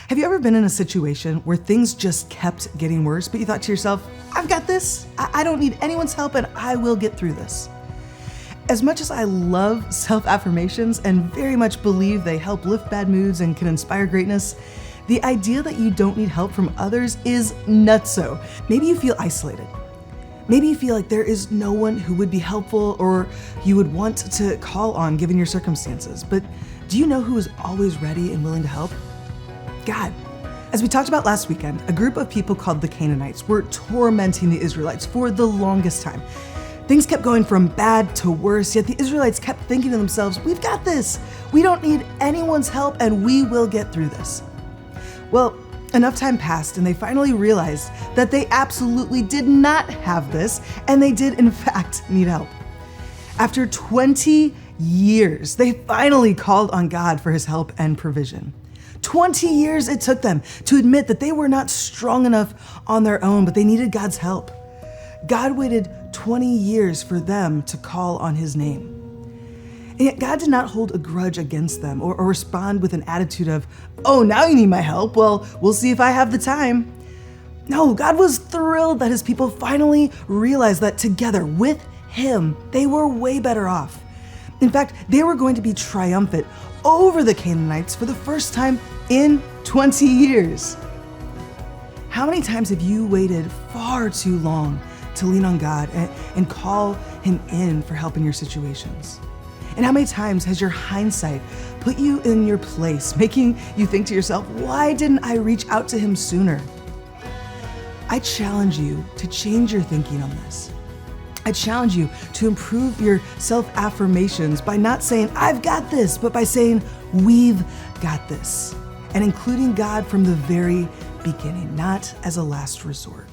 Have you ever been in a situation where things just kept getting worse, but you thought to yourself, I've got this. I don't need anyone's help and I will get through this. As much as I love self-affirmations and very much believe they help lift bad moods and can inspire greatness, the idea that you don't need help from others is nutso. Maybe you feel isolated. Maybe you feel like there is no one who would be helpful or you would want to call on given your circumstances. But do you know who is always ready and willing to help? God. As we talked about last weekend, a group of people called the Canaanites were tormenting the Israelites for the longest time. Things kept going from bad to worse, yet the Israelites kept thinking to themselves, we've got this. We don't need anyone's help and we will get through this. Well, enough time passed and they finally realized that they absolutely did not have this and they did in fact need help. After 20 years, they finally called on God for his help and provision. 20 years it took them to admit that they were not strong enough on their own, but they needed God's help. God waited 20 years for them to call on his name. And yet God did not hold a grudge against them or respond with an attitude of, oh, now you need my help. Well, we'll see if I have the time. No, God was thrilled that his people finally realized that together with him, they were way better off. In fact, they were going to be triumphant over the Canaanites for the first time in 20 years. How many times have you waited far too long to lean on God and call him in for help in your situations? And how many times has your hindsight put you in your place, making you think to yourself, why didn't I reach out to him sooner? I challenge you to change your thinking on this. I challenge you to improve your self-affirmations by not saying, I've got this, but by saying, we've got this, and including God from the very beginning, not as a last resort.